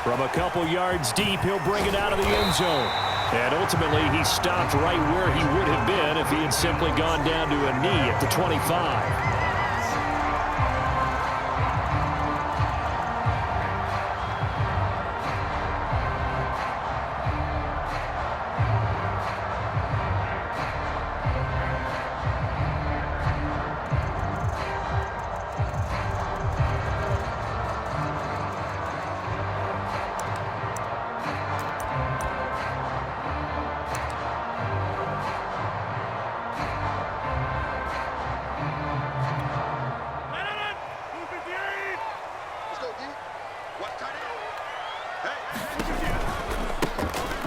From a couple yards deep, he'll bring it out of the end zone. And ultimately, he stopped right where he would have been if he had simply gone down to a knee at the 25.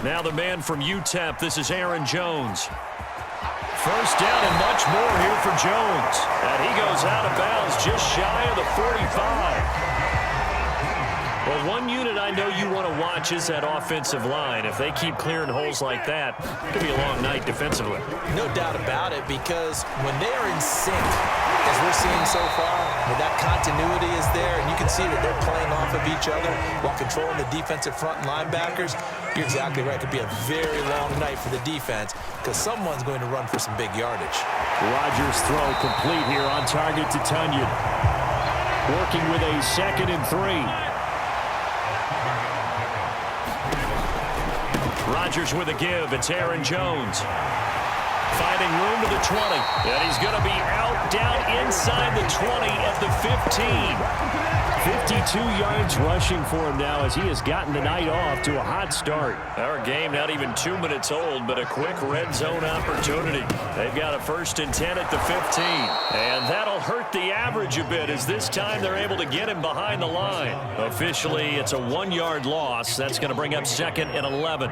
Now the man from UTEP, this is Aaron Jones. First down and much more here for Jones. And he goes out of bounds just shy of the 45. Well, one unit I know you want to watch is that offensive line. If they keep clearing holes like that, it could be a long night defensively. No doubt about it, because when they are in sync, as we're seeing so far, when that continuity is there, and you can see that they're playing off of each other while controlling the defensive front linebackers, you're exactly right. It could be a very long night for the defense because someone's going to run for some big yardage. Rodgers' throw complete here on target to Tunyon. Working with a 2nd and 3. Rodgers with a give. It's Aaron Jones. Finding room to the 20. And he's going to be out down inside the 20 at the 15. 52 yards rushing for him now as he has gotten the night off to a hot start. Our game not even 2 minutes old, but a quick red zone opportunity. They've got a 1st and 10 at the 15. And that'll hurt the average a bit as this time they're able to get him behind the line. Officially, it's a 1-yard loss. That's going to bring up 2nd and 11.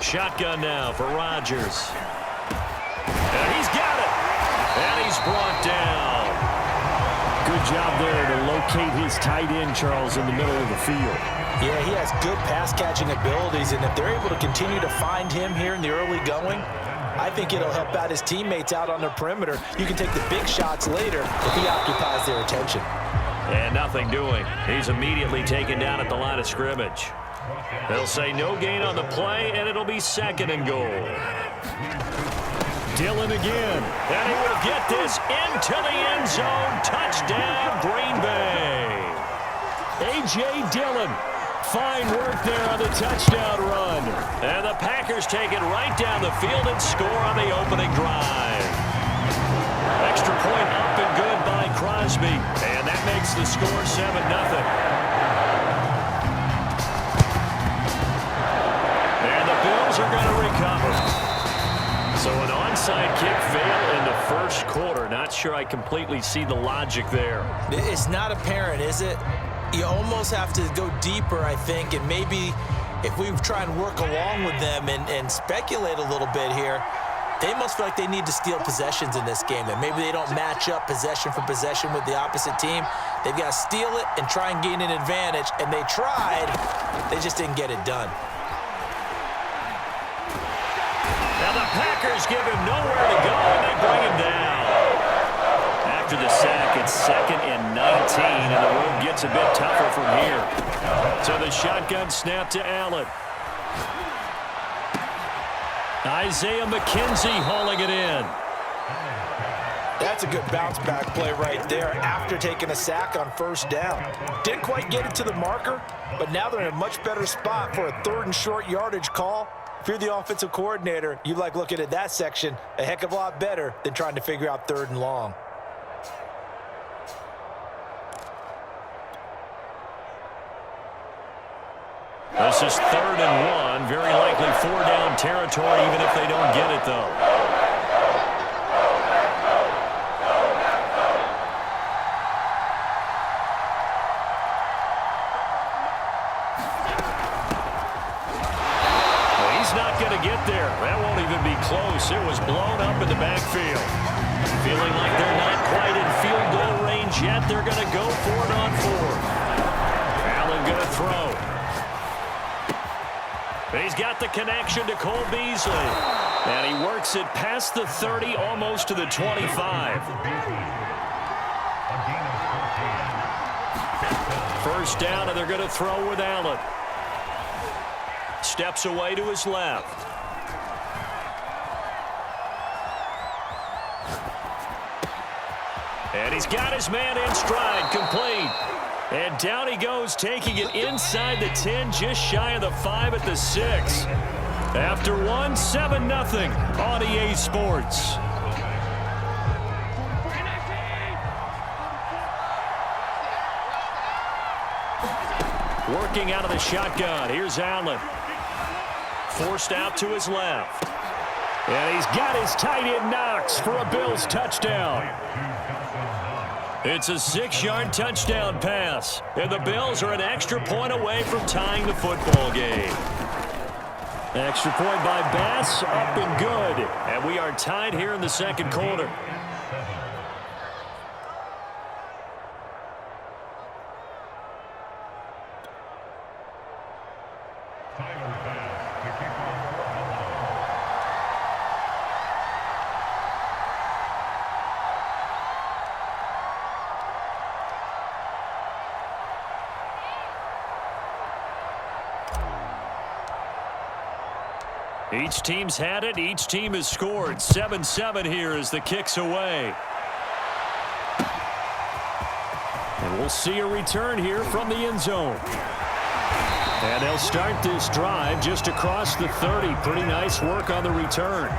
Shotgun now for Rodgers. And he's got it. And he's brought down. Good job there to locate his tight end, Charles, in the middle of the field. Yeah, he has good pass-catching abilities, and if they're able to continue to find him here in the early going, I think it'll help out his teammates out on the perimeter. You can take the big shots later if he occupies their attention. And nothing doing. He's immediately taken down at the line of scrimmage. They'll say no gain on the play, and it'll be 2nd and goal. Dillon again. And he will get this into the end zone. Touchdown, Green Bay. A.J. Dillon. Fine work there on the touchdown run. And the Packers take it right down the field and score on the opening drive. Extra point up and good by Crosby. And that makes the score 7-0. Bills are going to recover. So an onside kick fail in the first quarter. Not sure I completely see the logic there. It's not apparent, is it? You almost have to go deeper, I think, and maybe if we try and work along with them and speculate a little bit here, they must feel like they need to steal possessions in this game, and maybe they don't match up possession for possession with the opposite team. They've got to steal it and try and gain an advantage, and they tried. They just didn't get it done. Now the Packers give him nowhere to go, and they bring him down. After the sack, it's 2nd and 19, and the road gets a bit tougher from here. So the shotgun snap to Allen. Isaiah McKenzie hauling it in. That's a good bounce-back play right there after taking a sack on 1st down. Didn't quite get it to the marker, but now they're in a much better spot for a 3rd and short yardage call. If you're the offensive coordinator, you like looking at that section a heck of a lot better than trying to figure out 3rd and long. This is 3rd and 1. Very likely 4-down territory, even if they don't get it, though. Get there. That won't even be close. It was blown up in the backfield. Feeling like they're not quite in field goal range yet. They're going to go for it on 4th. He's got the connection to Cole Beasley. And he works it past the 30, almost to the 25. First down, and they're going to throw with Allen. Steps away to his left. And he's got his man in stride, complete. And down he goes, taking it inside the 10, just shy of the 5 at the 6. After one, 7-0 on EA Sports. Working out of the shotgun. Here's Allen. Forced out to his left. And he's got his tight end Knox for a Bills touchdown. It's a 6-yard touchdown pass. And the Bills are an extra point away from tying the football game. Extra point by Bass, up and good. And we are tied here in the second quarter. Each team's had it. Each team has scored. 7-7 here as the kick's away. And we'll see a return here from the end zone. And they'll start this drive just across the 30. Pretty nice work on the return.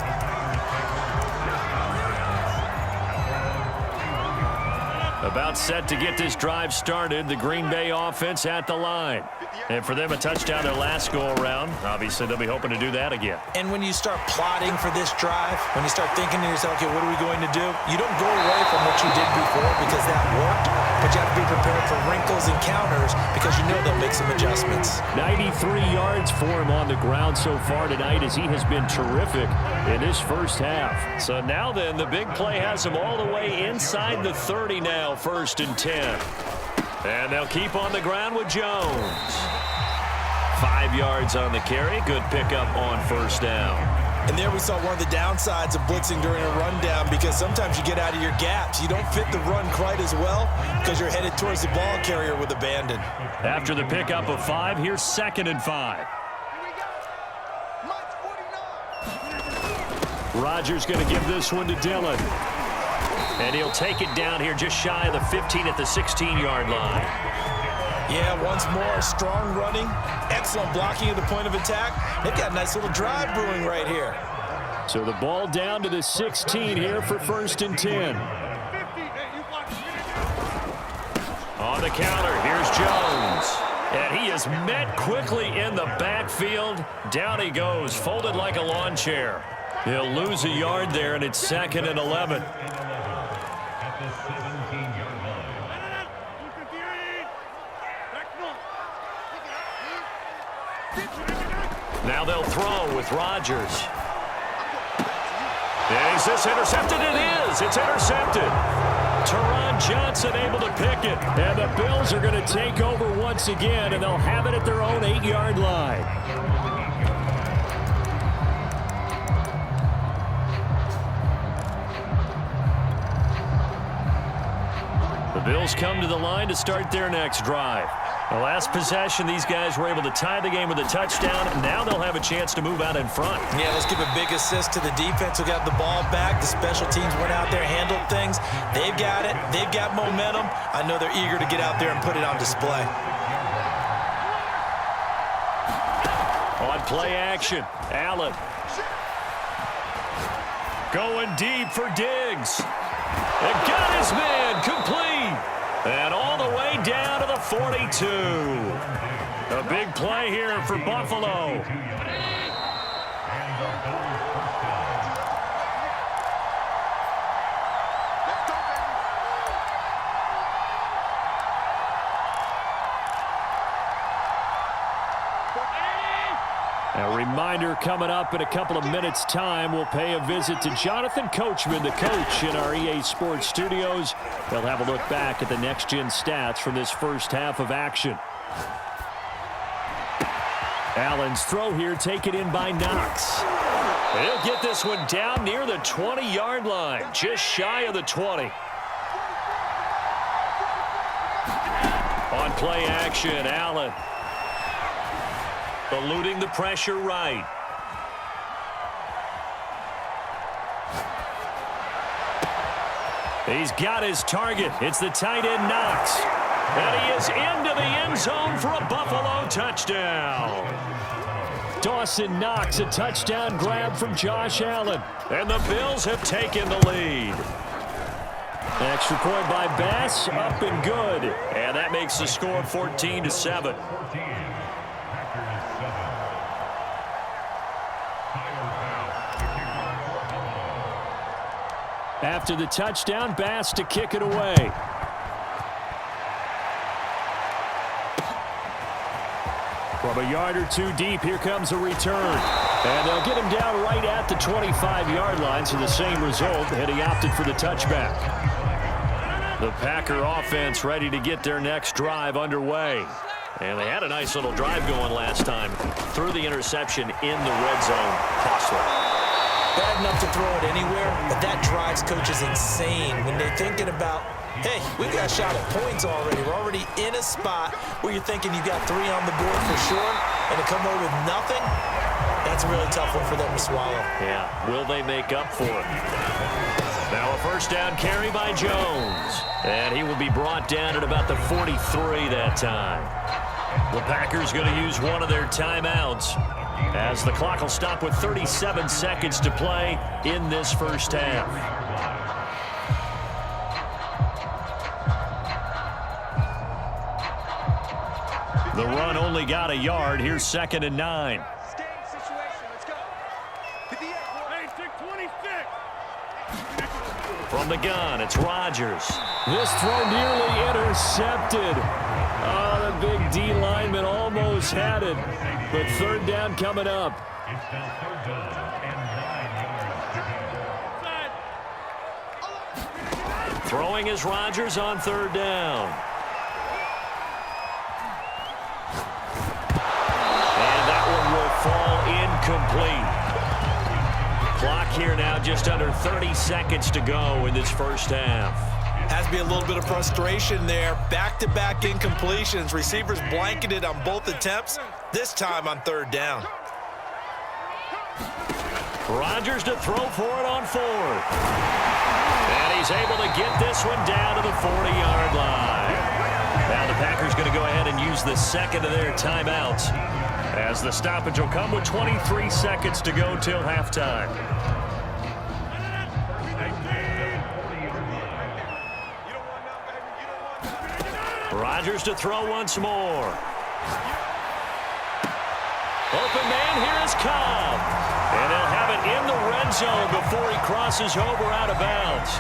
About set to get this drive started. The Green Bay offense at the line. And for them, a touchdown their last go-around. Obviously, they'll be hoping to do that again. And when you start plotting for this drive, when you start thinking to yourself, okay, what are we going to do? You don't go away from what you did before because that worked, but you have to be prepared for wrinkles and counters because you know they'll make some adjustments. 93 yards for him on the ground so far tonight as he has been terrific in this first half. So now then, the big play has him all the way inside the 30 now, 1st and 10. And they'll keep on the ground with Jones. 5 yards on the carry. Good pickup on first down. And there we saw one of the downsides of blitzing during a rundown because sometimes you get out of your gaps. You don't fit the run quite as well because you're headed towards the ball carrier with abandon. After the pickup of 5, here's 2nd and 5. Rodgers going to give this one to Dillon. And he'll take it down here just shy of the 15 at the 16-yard line. Yeah, once more, strong running, excellent blocking at the point of attack. They've got a nice little drive brewing right here. So the ball down to the 16 here for 1st and 10. On the counter, here's Jones. And he is met quickly in the backfield. Down he goes, folded like a lawn chair. He'll lose a yard there, and it's 2nd and 11. Now they'll throw with Rodgers. Is this intercepted? It is. It's intercepted. Teron Johnson able to pick it. And the Bills are going to take over once again, and they'll have it at their own 8-yard line. The Bills come to the line to start their next drive. The last possession, these guys were able to tie the game with a touchdown. Now they'll have a chance to move out in front. Yeah, let's give a big assist to the defense who got the ball back. The special teams went out there, handled things. They've got it. They've got momentum. I know they're eager to get out there and put it on display. On play action, Allen. Going deep for Diggs. And got his man complete. And all the way down to the 42. A big play here for Buffalo. A reminder coming up in a couple of minutes' time. We'll pay a visit to Jonathan Coachman, the coach in our EA Sports studios. They'll have a look back at the next-gen stats from this first half of action. Allen's throw here taken in by Knox. He'll get this one down near the 20-yard line, just shy of the 20. On play action, Allen. Eluding the pressure right. He's got his target. It's the tight end Knox. And he is into the end zone for a Buffalo touchdown. Dawson Knox, a touchdown grab from Josh Allen. And the Bills have taken the lead. Extra point by Bass, up and good. And that makes the score 14-7. After the touchdown, Bass to kick it away. From a yard or two deep, here comes a return. And they'll get him down right at the 25-yard line, so the same result, had he opted for the touchback. The Packer offense ready to get their next drive underway. And they had a nice little drive going last time. Threw the interception in the red zone. Costly. Bad enough to throw it anywhere, but that drives coaches insane when they're thinking about, hey, we got a shot at points already. We're already in a spot where you're thinking you got 3 on the board for sure, and to come away with nothing, that's a really tough one for them to swallow. Yeah, will they make up for it? Now a first down carry by Jones, and he will be brought down at about the 43 that time. The Packers going to use one of their timeouts, as the clock will stop with 37 seconds to play in this first half. The run only got a yard. Here's 2nd and 9. From the gun, it's Rodgers. This throw nearly intercepted. Oh, the big D lineman almost had it. But 3rd down coming up. Throwing is Rodgers on 3rd down. And that one will fall incomplete. Clock here now just under 30 seconds to go in this first half. Has to be a little bit of frustration there. Back-to-back incompletions. Receivers blanketed on both attempts, this time on 3rd down. Rodgers to throw for it on 4th. And he's able to get this one down to the 40-yard line. Now the Packers going to go ahead and use the 2nd of their timeouts, as the stoppage will come with 23 seconds to go till halftime. Rodgers to throw once more. Open man, here is Cobb. And they'll have it in the red zone before he crosses over out of bounds.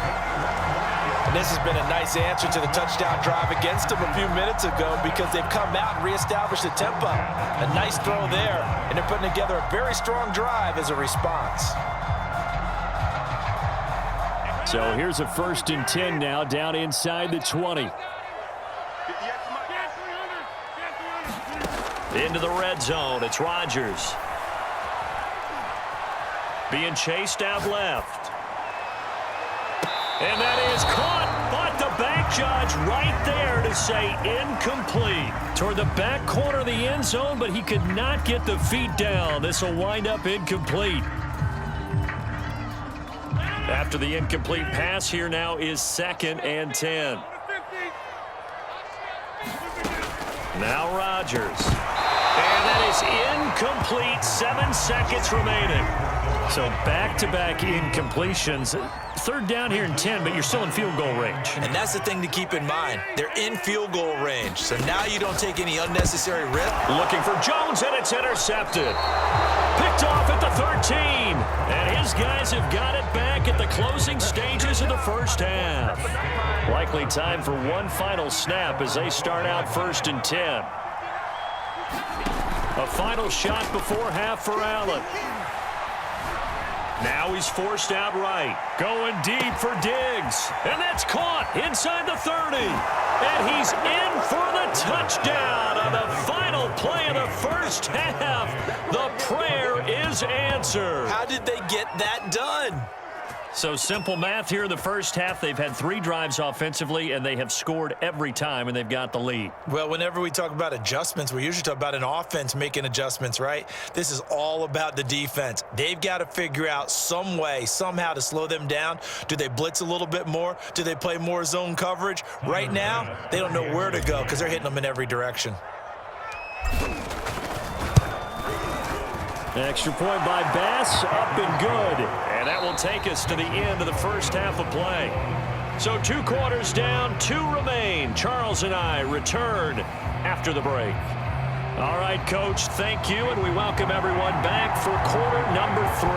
And this has been a nice answer to the touchdown drive against them a few minutes ago, because they've come out and reestablished the tempo. A nice throw there, and they're putting together a very strong drive as a response. So here's a 1st and 10 now, down inside the 20. Into the red zone, it's Rodgers. Being chased out left. And that is caught, but the back judge right there to say incomplete. Toward the back corner of the end zone, but he could not get the feet down. This will wind up incomplete. After the incomplete pass, here now is 2nd and 10. Now Rodgers. And that is incomplete. 7 seconds remaining. So back-to-back incompletions. 3rd down here and 10, but you're still in field goal range. And that's the thing to keep in mind. They're in field goal range, so now you don't take any unnecessary risk. Looking for Jones, and it's intercepted. Picked off at the 13. And his guys have got it back at the closing stages of the first half. Likely time for one final snap as they start out 1st and 10. A final shot before half for Allen. Now he's forced out right. Going deep for Diggs. And that's caught inside the 30. And he's in for the touchdown on the final play of the first half. The prayer is answered. How did they get that done? So simple math here in the first half. They've had 3 drives offensively, and they have scored every time, and they've got the lead. Well, whenever we talk about adjustments, we usually talk about an offense making adjustments, right? This is all about the defense. They've got to figure out some way, somehow to slow them down. Do they blitz a little bit more? Do they play more zone coverage? Right now, they don't know where to go because they're hitting them in every direction. Extra point by Bass, up and good. And that will take us to the end of the first half of play. So 2 quarters down, 2 remain. Charles and I return after the break. All right, Coach, thank you, and we welcome everyone back for quarter number 3.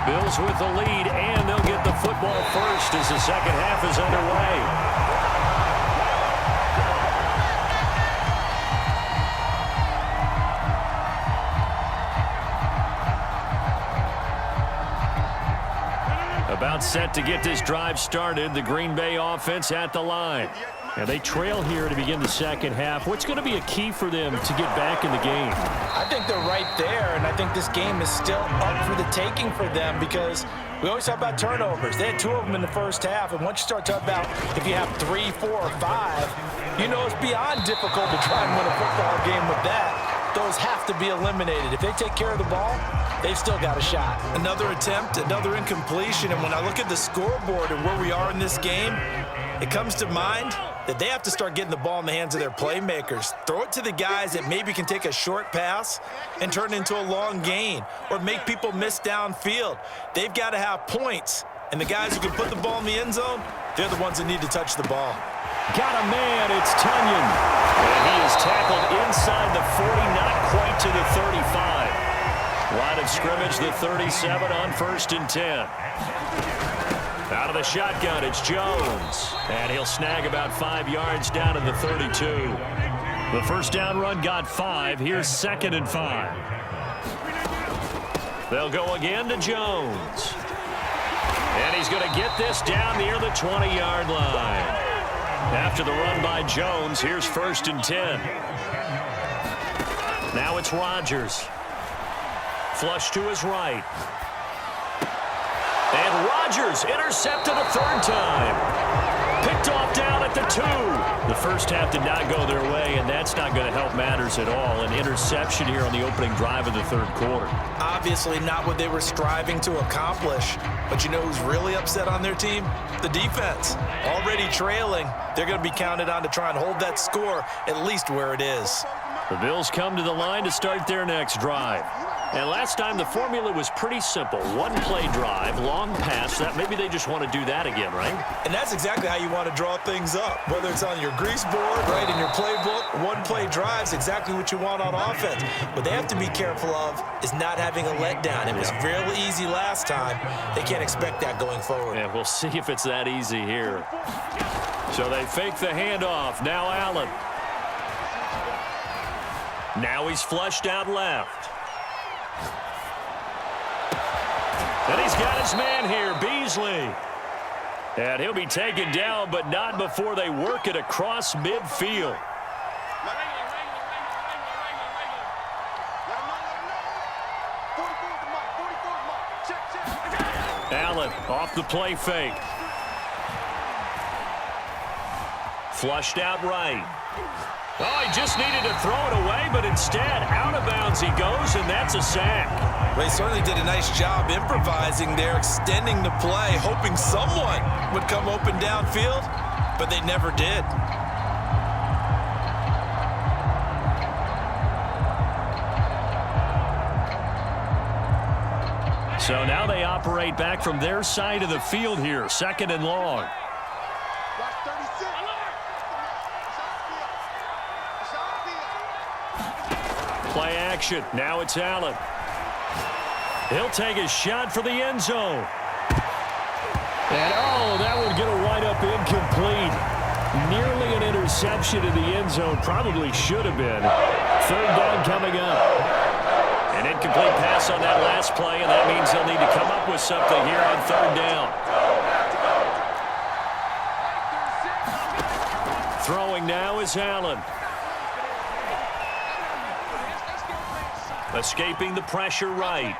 Bills with the lead, and they'll get the football first as the second half is underway. About set to get this drive started, the Green Bay offense at the line. And they trail here to begin the second half. What's going to be a key for them to get back in the game? I think they're right there, and I think this game is still up for the taking for them because we always talk about turnovers. They had 2 of them in the first half, and once you start talking about if you have 3, 4, or 5, you know it's beyond difficult to try and win a football game with that. Those have to be eliminated. If they take care of the ball, they've still got a shot. Another attempt, another incompletion, and when I look at the scoreboard and where we are in this game, it comes to mind that they have to start getting the ball in the hands of their playmakers. Throw it to the guys that maybe can take a short pass and turn it into a long gain or make people miss downfield. They've got to have points, and the guys who can put the ball in the end zone, they're the ones that need to touch the ball. Got a man, it's Tunyon. And he is tackled inside the 40, not quite to the 35. Line of scrimmage, the 37 on 1st and 10. Out of the shotgun, it's Jones. And he'll snag about 5 yards down to the 32. The first down run got 5. Here's 2nd and 5. They'll go again to Jones. And he's going to get this down near the 20-yard line. After the run by Jones, here's 1st and 10. Now it's Rodgers. Flush to his right. And Rodgers intercepted a 3rd time. Picked off down at the 2. The first half did not go their way, and that's not going to help matters at all. An interception here on the opening drive of the 3rd quarter. Obviously not what they were striving to accomplish. But you know who's really upset on their team? The defense. Already trailing. They're going to be counted on to try and hold that score at least where it is. The Bills come to the line to start their next drive. And last time the formula was pretty simple. 1-play drive, long pass. That maybe they just want to do that again, right? And that's exactly how you want to draw things up. Whether it's on your grease board, right, in your playbook, 1-play drive's exactly what you want on offense. What they have to be careful of is not having a letdown. It was real easy last time. They can't expect that going forward. Yeah, we'll see if it's that easy here. So they fake the handoff. Now Allen. Now he's flushed out left. And he's got his man here, Beasley. And he'll be taken down, but not before they work it across midfield. Allen off the play fake. Flushed out right. Oh, he just needed to throw it away, but instead, out of bounds he goes, and that's a sack. Well, he certainly did a nice job improvising there, extending the play, hoping someone would come open downfield, but they never did. So now they operate back from their side of the field here, 2nd and long. Play action. Now it's Allen. He'll take a shot for the end zone. And, oh, that would get a wide up incomplete. Nearly an interception in the end zone. Probably should have been. 3rd down coming up. An incomplete pass on that last play, and that means they'll need to come up with something here on third down. Throwing now is Allen. Escaping the pressure right.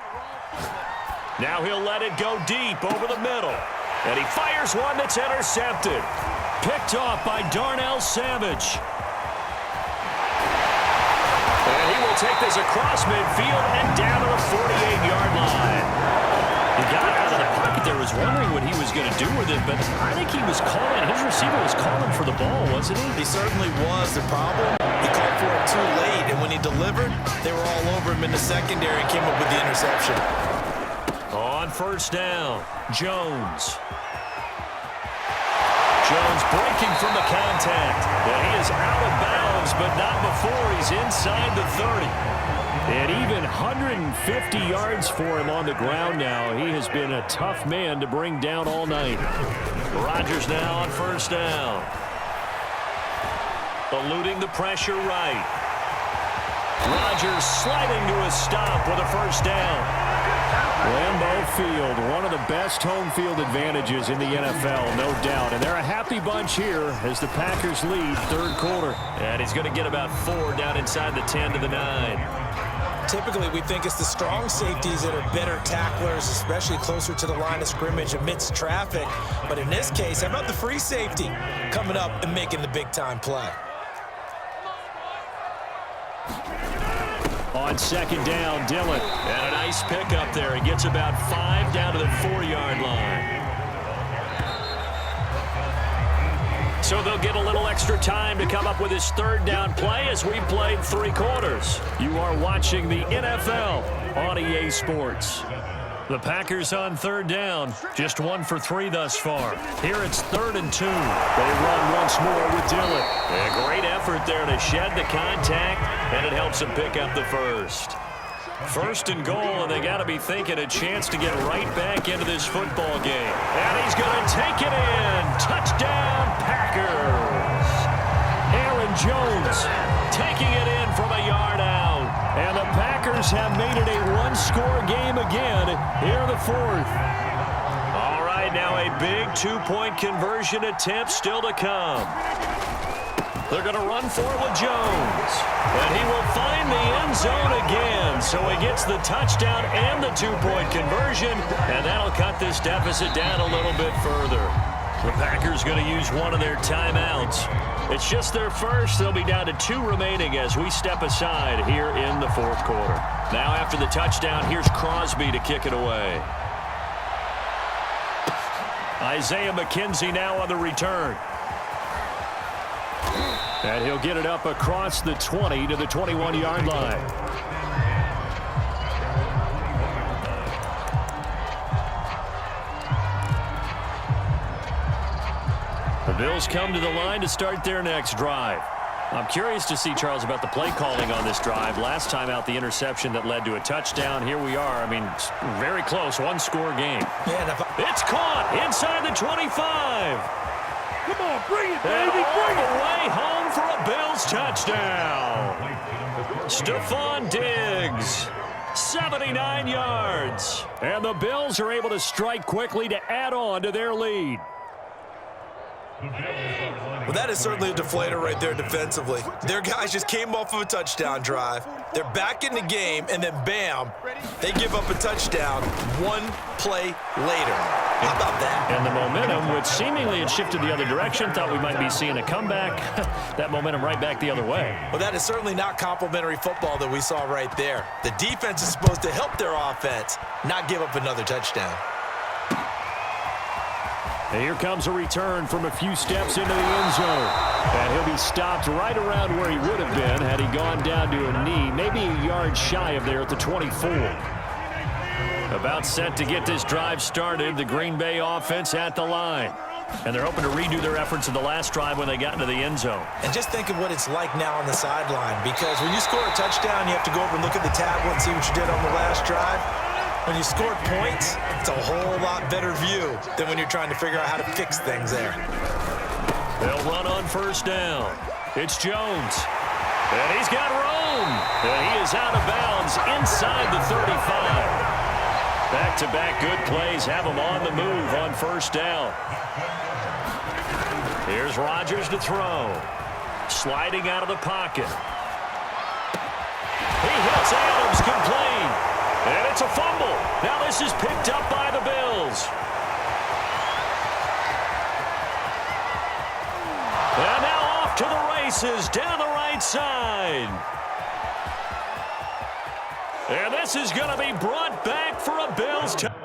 Now he'll let it go deep over the middle. And he fires one that's intercepted. Picked off by Darnell Savage. And he will take this across midfield and down to the 48-yard line. He got out of the pocket there, was wondering what he was going to do with it, but I think he was calling, his receiver was calling for the ball, wasn't he? He certainly was. The problem, he called for it too late, and when he delivered, they were all over him in the secondary and came up with the interception. On first down, Jones. Jones breaking from the contact. And he is out of bounds, but not before he's inside the 30. And even 150 yards for him on the ground now. He has been a tough man to bring down all night. Rodgers now on first down. Eluding the pressure right. Rodgers sliding to a stop with a first down. Lambeau Field, one of the best home field advantages in the NFL, no doubt. And they're a happy bunch here as the Packers lead third quarter. And he's going to get about 4 down inside the 10 to the 9. Typically, we think it's the strong safeties that are better tacklers, especially closer to the line of scrimmage amidst traffic. But in this case, how about the free safety coming up and making the big-time play? On second down, Dillon. And a nice pickup there. He gets about 5 down to the 4-yard line. So they'll get a little extra time to come up with his third down play as we've played 3 quarters. You are watching the NFL on EA Sports. The Packers on third down, just 1 for 3 thus far. Here it's 3rd and 2. They run once more with Dillon. A great effort there to shed the contact, and it helps him pick up the first. 1st and goal, and they got to be thinking a chance to get right back into this football game. And he's going to take it in. Touchdown, Packers. Aaron Jones taking it in from a yard out. And the Packers have made it a 1-score game again here in the 4th. All right, now a big 2-point conversion attempt still to come. They're going to run for it with Jones. And he will find the end zone again. So he gets the touchdown and the 2-point conversion. And that'll cut this deficit down a little bit further. The Packers going to use one of their timeouts. It's just their first. They'll be down to 2 remaining as we step aside here in the 4th quarter. Now after the touchdown, here's Crosby to kick it away. Isaiah McKenzie now on the return. And he'll get it up across the 20 to the 21-yard line. The Bills come to the line to start their next drive. I'm curious to see, Charles, about the play calling on this drive. Last time out, the interception that led to a touchdown. Here we are. I mean, very close, 1-score game. It's caught inside the 25. Come on, bring it, baby, bring it. All the way home for a Bills touchdown. Stephon Diggs, 79 yards. And the Bills are able to strike quickly to add on to their lead. Well, that is certainly a deflator right there defensively. Their guys just came off of a touchdown drive. They're back in the game, and then bam, they give up a touchdown 1 play later. How about that? And the momentum, which seemingly had shifted the other direction, thought we might be seeing a comeback. That momentum right back the other way. Well, that is certainly not complimentary football that we saw right there. The defense is supposed to help their offense, not give up another touchdown. And here comes a return from a few steps into the end zone. And he'll be stopped right around where he would have been had he gone down to a knee, maybe a yard shy of there at the 24. About set to get this drive started, the Green Bay offense at the line. And they're hoping to redo their efforts in the last drive when they got into the end zone. And just think of what it's like now on the sideline, because when you score a touchdown, you have to go over and look at the tablet and see what you did on the last drive. When you scored points, it's a whole lot better view than when you're trying to figure out how to fix things there. They'll run on first down. It's Jones. And he's got room. And he is out of bounds inside the 35. Back-to-back good plays have him on the move on first down. Here's Rodgers to throw. Sliding out of the pocket. He hits Adams complete. And it's a fumble. Now this is picked up by the Bills. And now off to the races down the right side. And this is going to be brought back for a Bills touchdown.